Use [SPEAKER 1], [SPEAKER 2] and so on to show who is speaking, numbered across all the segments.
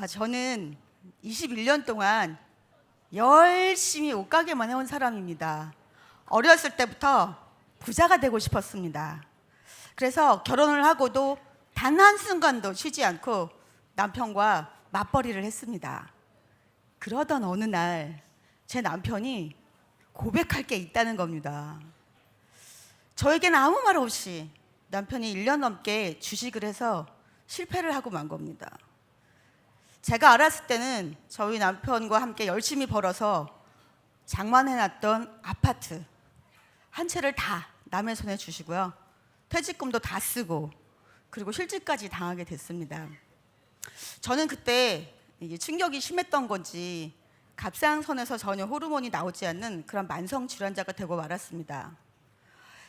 [SPEAKER 1] 저는 21년 동안 열심히 옷가게만 해온 사람입니다. 어렸을 때부터 부자가 되고 싶었습니다. 그래서 결혼을 하고도 단 한순간도 쉬지 않고 남편과 맞벌이를 했습니다. 그러던 어느 날 제 남편이 고백할 게 있다는 겁니다. 저에게는 아무 말 없이 남편이 1년 넘게 주식을 해서 실패를 하고 만 겁니다. 제가 알았을 때는 저희 남편과 함께 열심히 벌어서 장만해놨던 아파트 한 채를 다 남의 손에 주시고요. 퇴직금도 다 쓰고 그리고 실직까지 당하게 됐습니다. 저는 그때 이게 충격이 심했던 건지 갑상선에서 전혀 호르몬이 나오지 않는 그런 만성 질환자가 되고 말았습니다.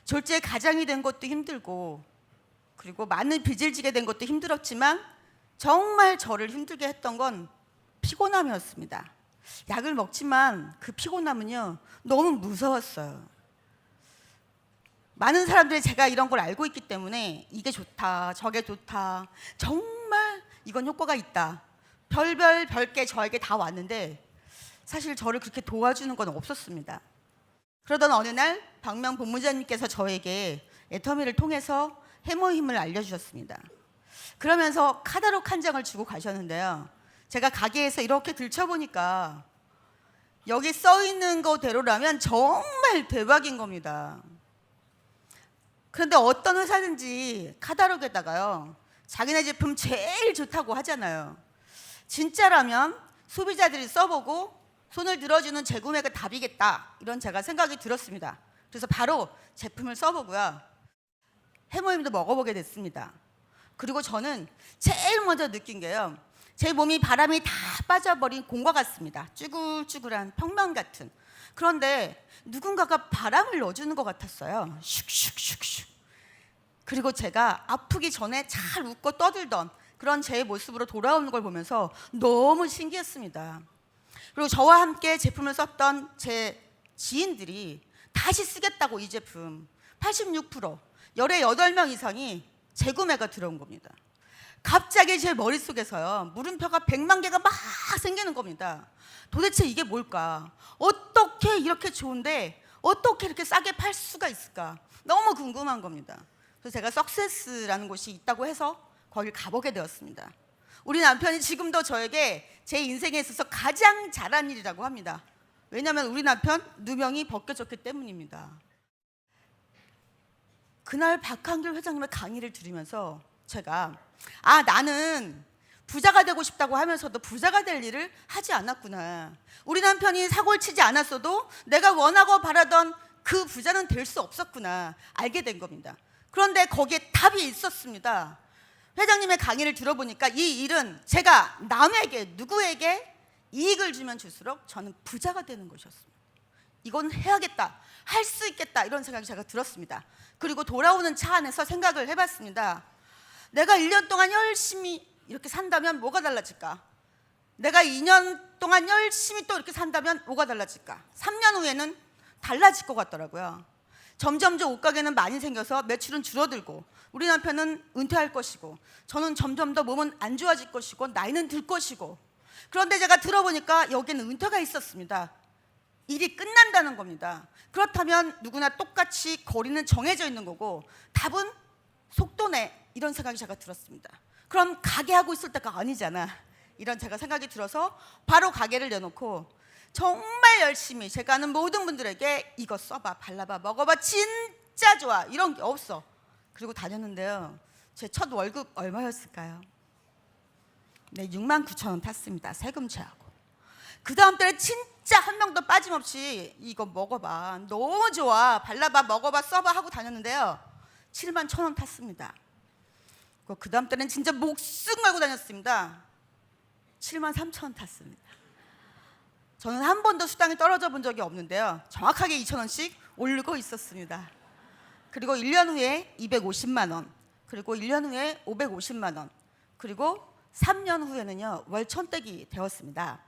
[SPEAKER 1] 졸지에 가장이 된 것도 힘들고 그리고 많은 빚을 지게 된 것도 힘들었지만 정말 저를 힘들게 했던 건 피곤함이었습니다. 약을 먹지만 그 피곤함은요 너무 무서웠어요. 많은 사람들이 제가 이런 걸 알고 있기 때문에 이게 좋다 저게 좋다 정말 이건 효과가 있다 별게 저에게 다 왔는데 사실 저를 그렇게 도와주는 건 없었습니다. 그러던 어느 날 박명 본부장님께서 저에게 애터미를 통해서 해모힘을 알려주셨습니다. 그러면서 카다록 한 장을 주고 가셨는데요. 제가 가게에서 이렇게 들춰보니까 여기 써 있는 거대로라면 정말 대박인 겁니다. 그런데 어떤 회사든지 카다록에다가요 자기네 제품 제일 좋다고 하잖아요. 진짜라면 소비자들이 써보고 손을 들어주는 재구매가 답이겠다 이런 제가 생각이 들었습니다. 그래서 바로 제품을 써보고요 해모임도 먹어보게 됐습니다. 그리고 저는 제일 먼저 느낀 게요 제 몸이 바람이 다 빠져버린 공과 같습니다. 쭈글쭈글한 평면 같은. 그런데 누군가가 바람을 넣어주는 것 같았어요. 슉슉슉슉. 그리고 제가 아프기 전에 잘 웃고 떠들던 그런 제 모습으로 돌아오는 걸 보면서 너무 신기했습니다. 그리고 저와 함께 제품을 썼던 제 지인들이 다시 쓰겠다고 이 제품 86% 열의 8명 이상이 재구매가 들어온 겁니다. 갑자기 제 머릿속에서요 물음표가 100만 개가 막 생기는 겁니다. 도대체 이게 뭘까? 어떻게 이렇게 좋은데 어떻게 이렇게 싸게 팔 수가 있을까? 너무 궁금한 겁니다. 그래서 제가 석세스라는 곳이 있다고 해서 거길 가보게 되었습니다. 우리 남편이 지금도 저에게 제 인생에 있어서 가장 잘한 일이라고 합니다. 왜냐하면 우리 남편 누명이 벗겨졌기 때문입니다. 그날 박한길 회장님의 강의를 들으면서 제가 나는 부자가 되고 싶다고 하면서도 부자가 될 일을 하지 않았구나. 우리 남편이 사고를 치지 않았어도 내가 원하고 바라던 그 부자는 될 수 없었구나 알게 된 겁니다. 그런데 거기에 답이 있었습니다. 회장님의 강의를 들어보니까 이 일은 제가 남에게 누구에게 이익을 주면 줄수록 저는 부자가 되는 것이었습니다. 이건 해야겠다 할 수 있겠다 이런 생각이 제가 들었습니다. 그리고 돌아오는 차 안에서 생각을 해봤습니다. 내가 1년 동안 열심히 이렇게 산다면 뭐가 달라질까? 내가 2년 동안 열심히 또 이렇게 산다면 뭐가 달라질까? 3년 후에는 달라질 것 같더라고요. 점점점 옷가게는 많이 생겨서 매출은 줄어들고 우리 남편은 은퇴할 것이고 저는 점점 더 몸은 안 좋아질 것이고 나이는 들 것이고 그런데 제가 들어보니까 여기는 은퇴가 있었습니다. 일이 끝난다는 겁니다. 그렇다면 누구나 똑같이 거리는 정해져 있는 거고 답은 속도네 이런 생각이 제가 들었습니다. 그럼 가게 하고 있을 때가 아니잖아 이런 제가 생각이 들어서 바로 가게를 내놓고 정말 열심히 제가 아는 모든 분들에게 이거 써봐 발라봐 먹어봐 진짜 좋아 이런 게 없어. 그리고 다녔는데요 제 첫 월급 얼마였을까요? 네 69,000원 탔습니다. 세금 제하고. 그 다음 달에 진짜 한 명도 빠짐없이 이거 먹어봐 너무 좋아 발라봐 먹어봐 써봐 하고 다녔는데요 71,000원 탔습니다. 그 다음 달에는 진짜 목숨 걸고 다녔습니다. 73,000원 탔습니다. 저는 한 번도 수당이 떨어져 본 적이 없는데요 정확하게 2,000원씩 오르고 있었습니다. 그리고 1년 후에 250만 원 그리고 1년 후에 550만 원 그리고 3년 후에는요 월 1,000댁이 되었습니다.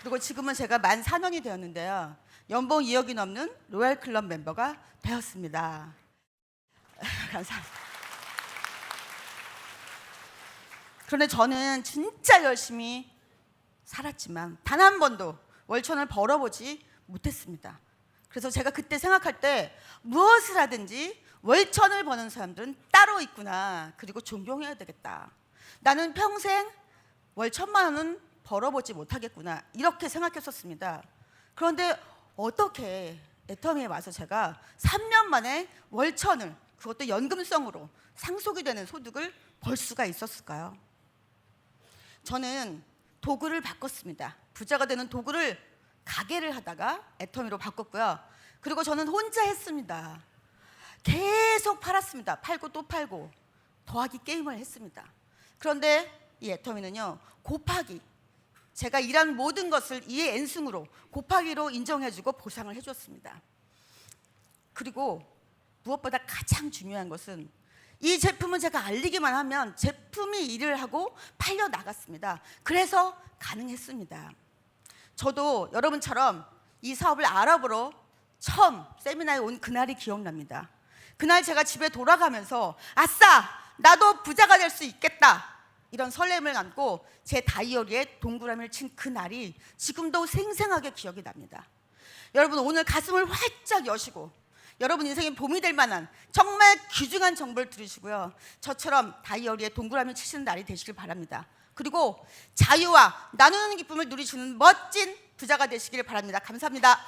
[SPEAKER 1] 그리고 지금은 제가 만 4년이 되었는데요 연봉 2억이 넘는 로얄클럽 멤버가 되었습니다. 감사합니다. 그런데 저는 진짜 열심히 살았지만 단 한 번도 월천을 벌어보지 못했습니다. 그래서 제가 그때 생각할 때 무엇을 하든지 월천을 버는 사람들은 따로 있구나. 그리고 존경해야 되겠다. 나는 평생 월 1,000만 원은 벌어보지 못하겠구나. 이렇게 생각했었습니다. 그런데 어떻게 애터미에 와서 제가 3년 만에 월 1,000을, 그것도 연금성으로 상속이 되는 소득을 벌 수가 있었을까요? 저는 도구를 바꿨습니다. 부자가 되는 도구를 가게를 하다가 애터미로 바꿨고요. 그리고 저는 혼자 했습니다. 계속 팔았습니다. 팔고 또 팔고 더하기 게임을 했습니다. 그런데 이 애터미는요, 곱하기, 제가 일한 모든 것을 2의 n승으로 곱하기로 인정해주고 보상을 해줬습니다. 그리고 무엇보다 가장 중요한 것은 이 제품은 제가 알리기만 하면 제품이 일을 하고 팔려 나갔습니다. 그래서 가능했습니다. 저도 여러분처럼 이 사업을 알아보러 처음 세미나에 온 그날이 기억납니다. 그날 제가 집에 돌아가면서 아싸! 나도 부자가 될 수 있겠다! 이런 설렘을 안고 제 다이어리에 동그라미를 친 그날이 지금도 생생하게 기억이 납니다. 여러분, 오늘 가슴을 활짝 여시고 여러분 인생에 봄이 될 만한 정말 귀중한 정보를 들으시고요, 저처럼 다이어리에 동그라미 치시는 날이 되시길 바랍니다. 그리고 자유와 나누는 기쁨을 누리시는 멋진 부자가 되시길 바랍니다. 감사합니다.